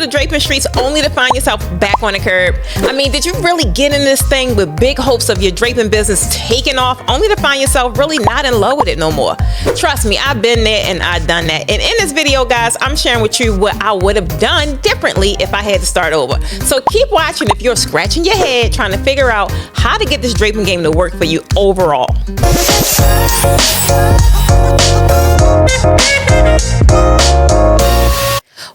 the draping streets only to find yourself back on the curb? I mean, did you really get in this thing with big hopes of your draping business taking off only to find yourself really not in love with it no more? Trust me, I've been there and I've done that. And in this video, guys, I'm sharing with you what I would have done differently if I had to start over. So keep watching if you're scratching your head trying to figure out how to get this draping game to work for you overall.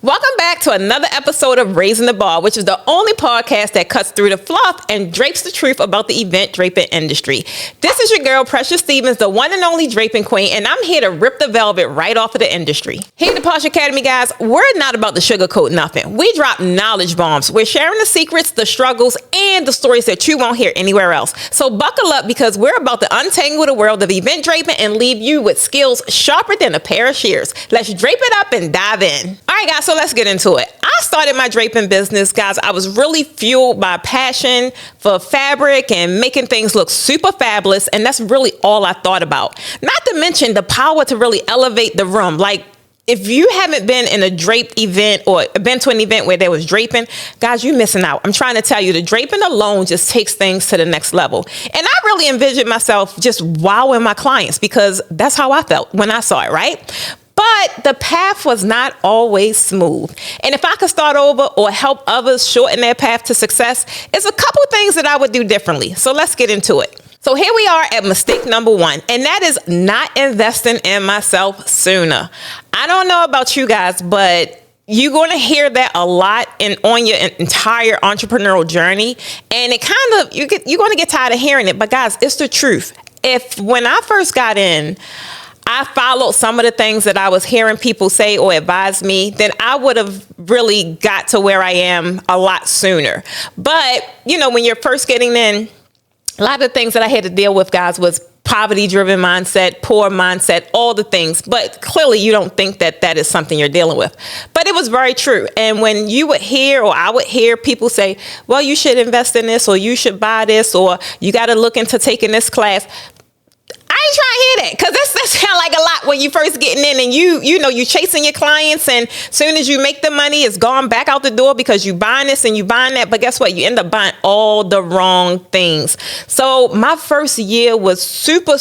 Welcome back to another episode of Raising the Bar, which is the only podcast that cuts through the fluff and drapes the truth about the event draping industry. This is your girl, Precious Stevens, the one and only Draping Queen, and I'm here to rip the velvet right off of the industry. Here at the Posh Academy, guys, we're not about to sugarcoat nothing. We drop knowledge bombs. We're sharing the secrets, the struggles, and the stories that you won't hear anywhere else. So buckle up because we're about to untangle the world of event draping and leave you with skills sharper than a pair of shears. Let's drape it up and dive in. All right, guys, so let's get into it. I started my draping business, guys. I was really fueled by passion for fabric and making things look super fabulous. And that's really all I thought about. Not to mention the power to really elevate the room. Like, if you haven't been in a draped event or been to an event where there was draping, guys, you're missing out. I'm trying to tell you, the draping alone just takes things to the next level. And I really envisioned myself just wowing my clients because that's how I felt when I saw it, right? But the path was not always smooth. And if I could start over or help others shorten their path to success, it's a couple things that I would do differently. So let's get into it. So here we are at mistake number one, and that is not investing in myself sooner. I don't know about you guys, but you're going to hear that a lot on your entire entrepreneurial journey. And it kind of, you're going to get tired of hearing it. But guys, it's the truth. When I first got in, I followed some of the things that I was hearing people say or advise me, then I would have really got to where I am a lot sooner. But, you know, when you're first getting in, a lot of the things that I had to deal with, guys, was poverty-driven mindset, poor mindset, all the things. But clearly you don't think that that is something you're dealing with. But it was very true. And when you would hear, or I would hear people say, well, you should invest in this, or you should buy this, or you got to look into taking this class, I ain't trying to hear that, because that sounds like a lot when you first getting in and you chasing your clients, and as soon as you make the money, it's gone back out the door because you buying this and you buying that. But guess what? You end up buying all the wrong things. So my first year was super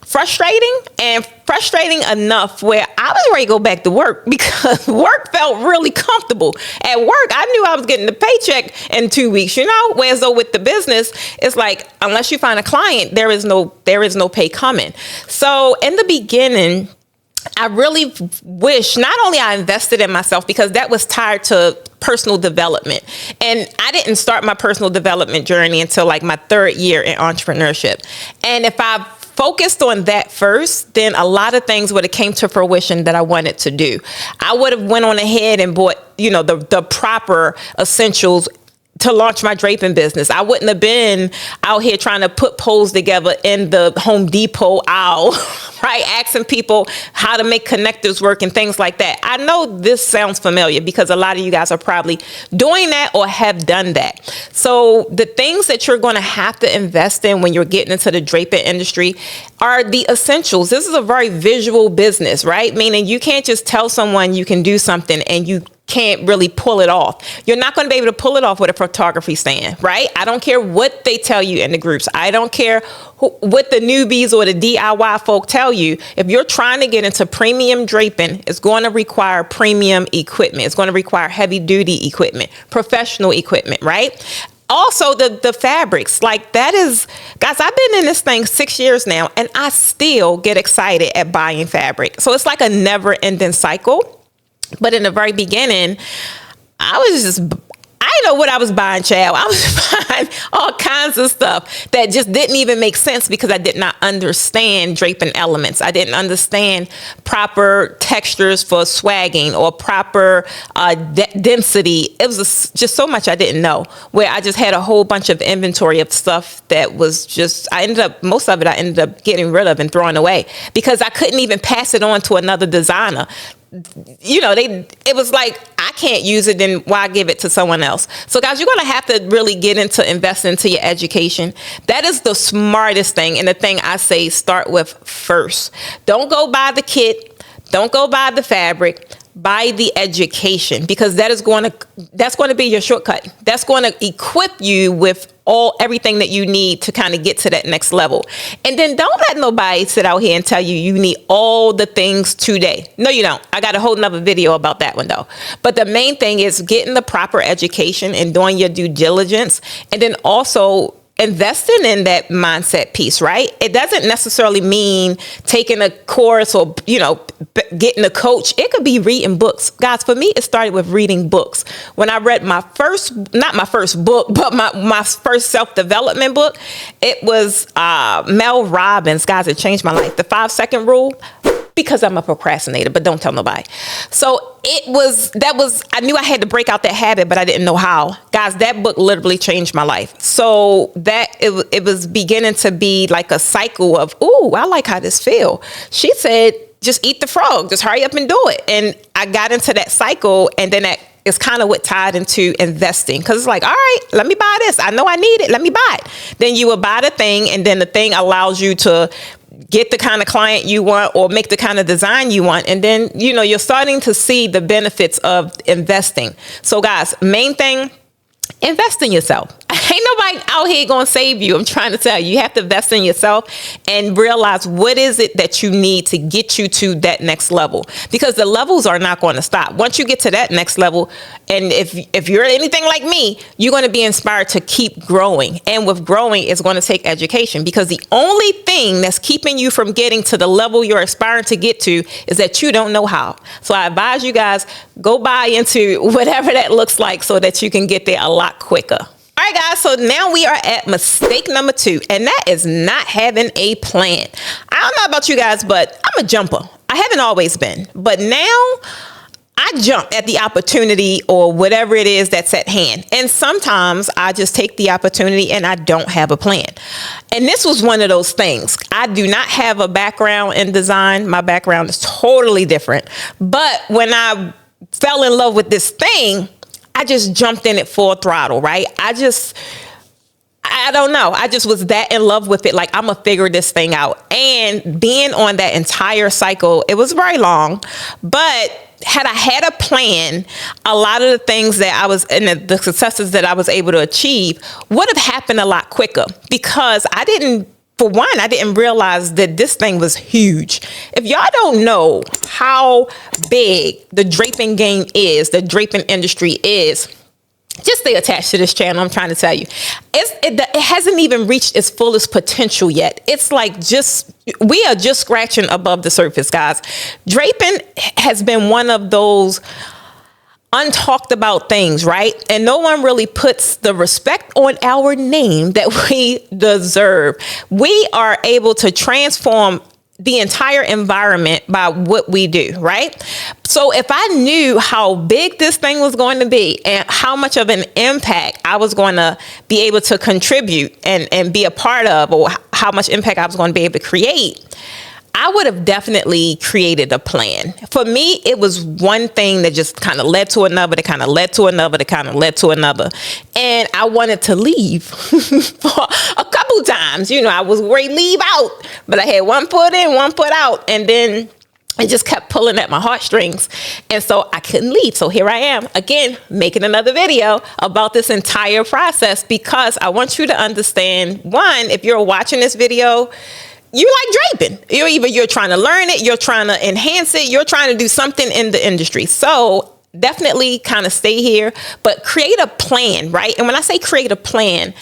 frustrating enough where I was ready to go back to work because work felt really comfortable. At work, I knew I was getting the paycheck in 2 weeks, whereas though with the business, it's like, unless you find a client, there is no pay coming. So in the beginning, I really wish not only I invested in myself, because that was tied to personal development. And I didn't start my personal development journey until like my third year in entrepreneurship. And if I focused on that first, then a lot of things would have came to fruition that I wanted to do. I would have went on ahead and bought, the proper essentials to launch my draping business. I wouldn't have been out here trying to put poles together in the Home Depot aisle, right? Asking people how to make connectors work and things like that. I know this sounds familiar because a lot of you guys are probably doing that or have done that. So the things that you're going to have to invest in when you're getting into the draping industry are the essentials. This is a very visual business, right? Meaning you can't just tell someone you can do something and you can't really pull it off. You're not going to be able to pull it off with a photography stand, right? I don't care what they tell you in the groups. I don't care what the newbies or the DIY folk tell you. If you're trying to get into premium draping, it's going to require premium equipment. It's going to require heavy duty equipment, professional equipment, right? Also, the fabrics, like that is, guys, I've been in this thing 6 years now, and I still get excited at buying fabric. So it's like a never ending cycle. But in the very beginning, I didn't know what I was buying, child. I was buying all kinds of stuff that just didn't even make sense because I did not understand draping elements. I didn't understand proper textures for swagging or proper density. It was just so much I didn't know, where I just had a whole bunch of inventory of stuff that was just, most of it I ended up getting rid of and throwing away because I couldn't even pass it on to another designer. It was like, I can't use it, then why give it to someone else? So guys, you're going to have to really get into investing into your education. That is the smartest thing. And the thing I say, start with first. Don't go buy the kit. Don't go buy the fabric. buy the education, because that's going to be your shortcut. That's going to equip you with everything that you need to kind of get to that next level. And then don't let nobody sit out here and tell you need all the things today. No, you don't. I got a whole nother video about that one though. But the main thing is getting the proper education and doing your due diligence, and then also investing in that mindset piece, right? It doesn't necessarily mean taking a course or, getting a coach. It could be reading books. Guys, for me, it started with reading books. When I read not my first book, but my first self-development book, it was Mel Robbins. Guys, it changed my life. The 5-second rule. Because I'm a procrastinator, but don't tell nobody. So I knew I had to break out that habit, but I didn't know how. Guys, that book literally changed my life. So it was beginning to be like a cycle of, ooh, I like how this feel. She said, just eat the frog, just hurry up and do it. And I got into that cycle, and then that is kind of what tied into investing. Because it's like, all right, let me buy this. I know I need it. Let me buy it. Then you will buy the thing, and then the thing allows you to get the kind of client you want or make the kind of design you want. And then, you're starting to see the benefits of investing. So guys, main thing, invest in yourself. Ain't nobody out here going to save you. I'm trying to tell you, you have to invest in yourself and realize what is it that you need to get you to that next level, because the levels are not going to stop. Once you get to that next level, and if you're anything like me, you're going to be inspired to keep growing. And with growing, it's going to take education, because the only thing that's keeping you from getting to the level you're aspiring to get to is that you don't know how. So I advise you guys, go buy into whatever that looks like so that you can get there a lot quicker. All right, guys, so now we are at mistake number 2, and that is not having a plan. I don't know about you guys, but I'm a jumper. I haven't always been, but now I jump at the opportunity or whatever it is that's at hand. And sometimes I just take the opportunity and I don't have a plan. And this was one of those things. I do not have a background in design. My background is totally different. But when I fell in love with this thing, I just jumped in it full throttle, right? I don't know. I just was that in love with it. Like, I'm going to figure this thing out. And being on that entire cycle, it was very long. But had I had a plan, a lot of the things that I was, and the successes that I was able to achieve would have happened a lot quicker, because for one, I didn't realize that this thing was huge. If y'all don't know how big the draping game is, the draping industry is, just stay attached to this channel. I'm trying to tell you, it hasn't even reached its fullest potential yet. It's like we are just scratching above the surface, guys. Draping has been one of those untalked about things, right? And no one really puts the respect on our name that we deserve. We are able to transform the entire environment by what we do, right? So if I knew how big this thing was going to be and how much of an impact I was going to be able to contribute and be a part of, or how much impact I was going to be able to create, I would have definitely created a plan. For me, it was one thing that just kind of led to another, that kind of led to another, that kind of led to another. And I wanted to leave for a couple times. I was ready to leave out, but I had one foot in, one foot out. And then it just kept pulling at my heartstrings. And so I couldn't leave. So here I am again, making another video about this entire process, because I want you to understand, one, if you're watching this video, you like draping. You're trying to learn it, you're trying to enhance it, you're trying to do something in the industry. So definitely kind of stay here, but create a plan, right? And when I say create a plan,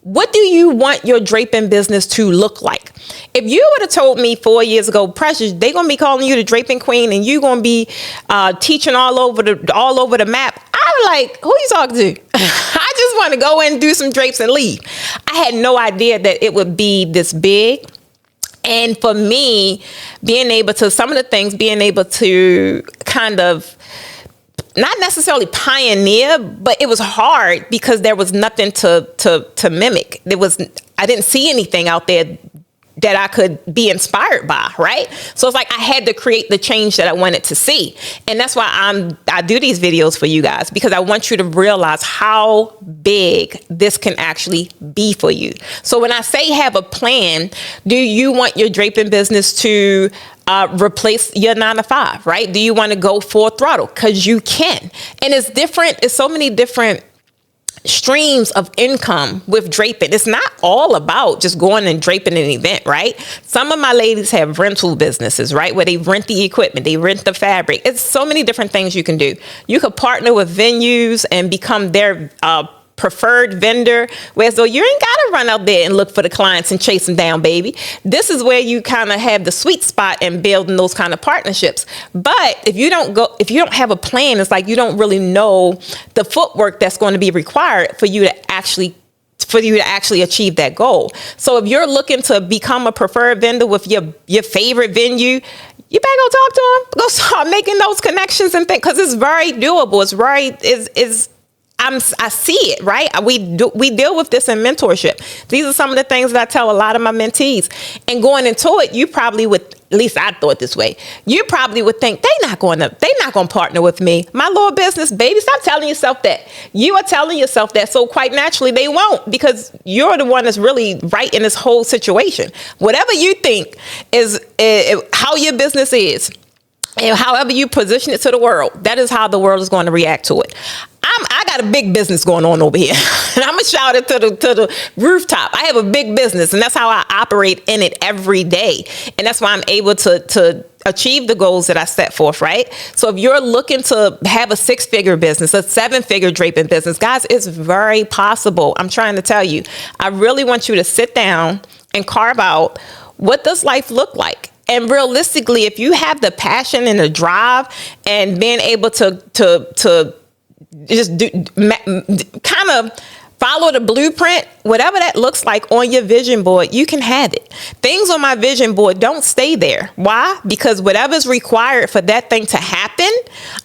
what do you want your draping business to look like? If you would have told me 4 years ago, Precious, they're going to be calling you the Draping Queen and you're going to be teaching all over the map, I'm like, who you talking to? I just want to go in and do some drapes and leave. I had no idea that it would be this big. And for me, being able to kind of not necessarily pioneer, but it was hard because there was nothing to mimic. I didn't see anything out there that I could be inspired by, right? So it's like I had to create the change that I wanted to see. And that's why I do these videos for you guys, because I want you to realize how big this can actually be for you. So when I say have a plan, do you want your draping business to replace your 9 to 5, right? Do you want to go full throttle? Because you can. And it's different. It's so many different streams of income with draping. It's not all about just going and draping an event, right? Some of my ladies have rental businesses, right? Where they rent the equipment, they rent the fabric. It's so many different things you can do. You could partner with venues and become their preferred vendor, whereas though you ain't gotta run out there and look for the clients and chase them down, baby. This is where you kind of have the sweet spot in building those kind of partnerships. But if you don't have a plan, it's like you don't really know the footwork that's going to be required for you to actually achieve that goal. So if you're looking to become a preferred vendor with your favorite venue, you better go talk to them. Go start making those connections and things, because it's very doable. I see it, right? We deal with this in mentorship. These are some of the things that I tell a lot of my mentees. And going into it, you probably would, at least I thought this way, you probably would think they're not going to partner with me. My little business, baby, stop telling yourself that. You are telling yourself that, so quite naturally they won't, because you're the one that's really right in this whole situation. Whatever you think is how your business is, and however you position it to the world, that is how the world is going to react to it. I got a big business going on over here, and I'm gonna shout it to the rooftop. I have a big business, and that's how I operate in it every day, and that's why I'm able to achieve the goals that I set forth, right? So if you're looking to have a 6-figure business, a 7-figure draping business, guys, it's very possible. I'm trying to tell you. I really want you to sit down and carve out, what does life look like? And realistically, if you have the passion and the drive and being able to just kind of follow the blueprint, whatever that looks like on your vision board, you can have it. Things on my vision board don't stay there. Why? Because whatever's required for that thing to happen,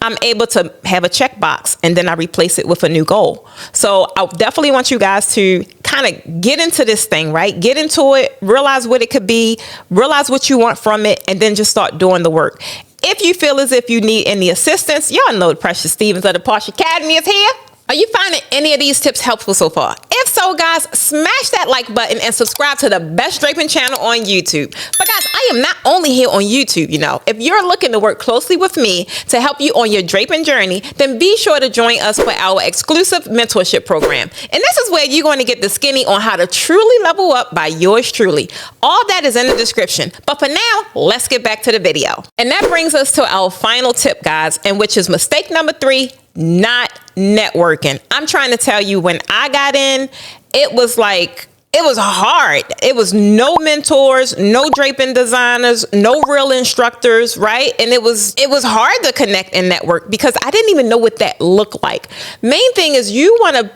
I'm able to have a checkbox, and then I replace it with a new goal. So I definitely want you guys to kind of get into this thing, right? Get into it, realize what it could be, realize what you want from it, and then just start doing the work. If you feel as if you need any assistance, y'all know the Precious Stevens of the Posh Academy is here. Are you finding any of these tips helpful so far? If so, guys, smash that like button and subscribe to the best draping channel on YouTube. But guys, I am not only here on YouTube, you know. If you're looking to work closely with me to help you on your draping journey, then be sure to join us for our exclusive mentorship program. And this is where you're going to get the skinny on how to truly level up by yours truly. All that is in the description. But for now, let's get back to the video. And that brings us to our final tip, guys, and which is mistake number 3, not networking. I'm trying to tell you, when I got in, it was hard. It was no mentors, no draping designers, no real instructors, right? And it was hard to connect and network because I didn't even know what that looked like. Main thing is you want to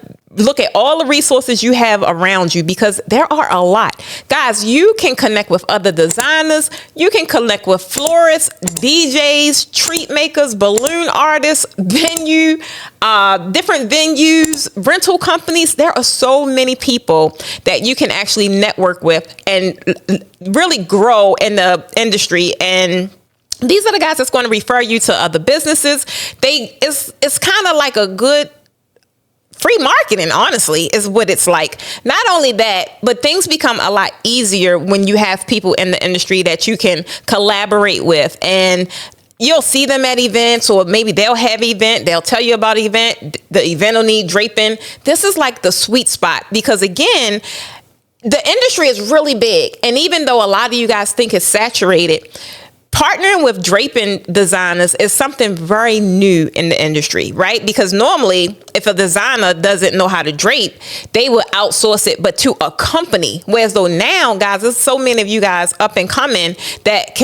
look at all the resources you have around you, because there are a lot. Guys, you can connect with other designers. You can connect with florists, DJs, treat makers, balloon artists, different venues, rental companies. There are so many people that you can actually network with and really grow in the industry. And these are the guys that's going to refer you to other businesses. It's kind of like a good free marketing, honestly, is what it's like. Not only that, but things become a lot easier when you have people in the industry that you can collaborate with, and you'll see them at events, or maybe they'll have an event. They'll tell you about an event. The event will need draping. This is like the sweet spot, because again, the industry is really big. And even though a lot of you guys think it's saturated, partnering with draping designers is something very new in the industry, right? Because normally, if a designer doesn't know how to drape, they will outsource it, but to a company. Whereas though now, guys, there's so many of you guys up and coming that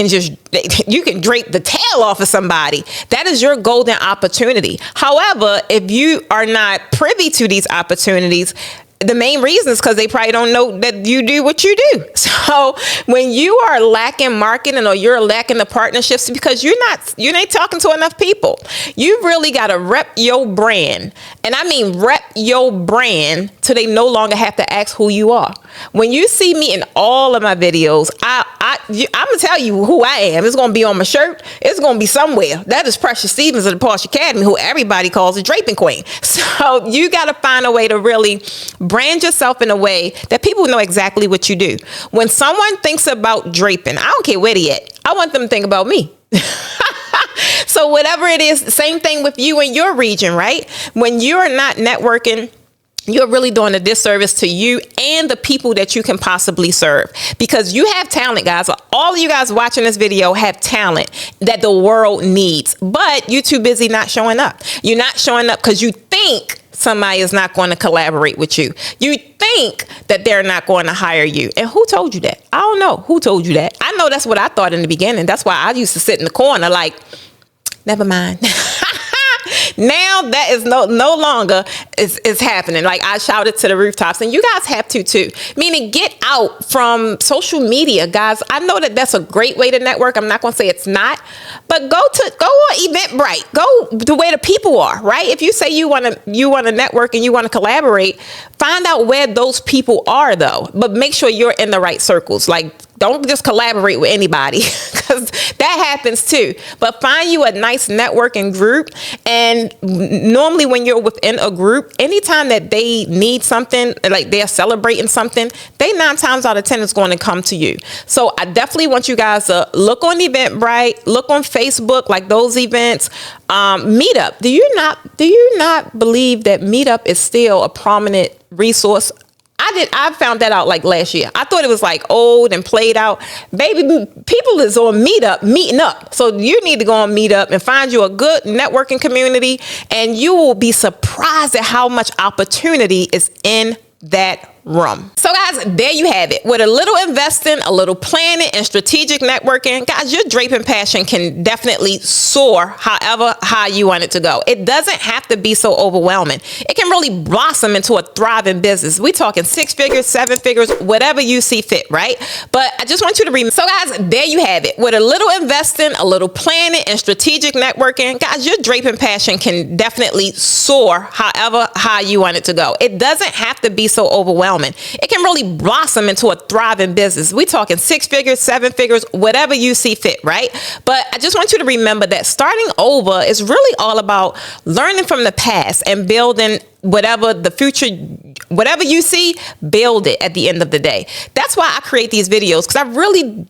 you can drape the tail off of somebody. That is your golden opportunity. However, if you are not privy to these opportunities, the main reason is because they probably don't know that you do what you do. So when you are lacking marketing, or you're lacking the partnerships, because you ain't talking to enough people. You really got to rep your brand. And I mean rep your brand till they no longer have to ask who you are. When you see me in all of my videos, I'm going to tell you who I am. It's going to be on my shirt. It's going to be somewhere. That is Precious Stevens of the Posh Academy, who everybody calls the Draping Queen. So you got to find a way to really brand yourself in a way that people know exactly what you do. When someone thinks about draping, I don't care where they at. I want them to think about me. So whatever it is, same thing with you and your region, right? When you're not networking, you're really doing a disservice to you and the people that you can possibly serve, because you have talent, guys. All of you guys watching this video have talent that the world needs, but you're too busy not showing up. You're not showing up because you think somebody is not going to collaborate with you. You think that they're not going to hire you. And who told you that? I don't know. Who told you that? I know that's what I thought in the beginning. That's why I used to sit in the corner like, never mind. Now that is no longer is happening. Like, I shouted to the rooftops, and you guys have to too. Meaning, get out from social media, guys. I know that that's a great way to network. I'm not going to say it's not, but go on Eventbrite. Go to where the people are, right? If you say you want to network and you want to collaborate, find out where those people are though. But make sure you're in the right circles. Like, don't just collaborate with anybody, because that happens too. But find you a nice networking group. And normally when you're within a group, anytime that they need something, like they're celebrating something, they 9 times out of 10 is going to come to you. So I definitely want you guys to look on Eventbrite, look on Facebook, like those events. Meetup. Do you not believe that Meetup is still a prominent resource? I found that out like last year. I thought it was like old and played out. Baby, people is on Meetup, meeting up. So you need to go on Meetup and find you a good networking community, and you will be surprised at how much opportunity is in that room. So guys, there you have it. With a little investing, a little planning, and strategic networking, guys, your draping passion can definitely soar however high you want it to go. It doesn't have to be so overwhelming. It can really blossom into a thriving business. We talking 6 figures, 7 figures, whatever you see fit, right? But I just want you to remember. So guys, there you have it. With a little investing, a little planning, and strategic networking, guys, your draping passion can definitely soar however high you want it to go. It doesn't have to be so overwhelming. It can really blossom into a thriving business. We talking 6 figures, 7 figures, whatever you see fit, right? But I just want you to remember that starting over is really all about learning from the past and building whatever the future, whatever you see, build it at the end of the day. That's why I create these videos, because I really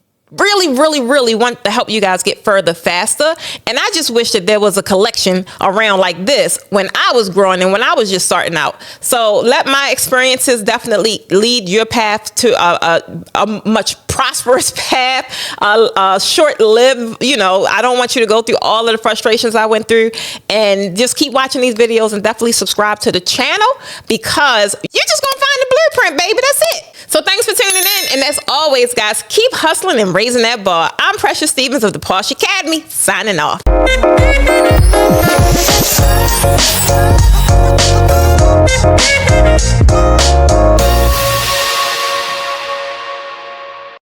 want to help you guys get further faster. And I just wish that there was a collection around like this when I was growing and when I was just starting out. So let my experiences definitely lead your path to a much prosperous path, a short-lived, I don't want you to go through all of the frustrations I went through. And just keep watching these videos and definitely subscribe to the channel, because you're just going to find the blueprint, baby. That's it. So thanks for tuning in. And as always, guys, keep hustling and raising that bar. I'm Precious Stevens of the Posh Academy, signing off.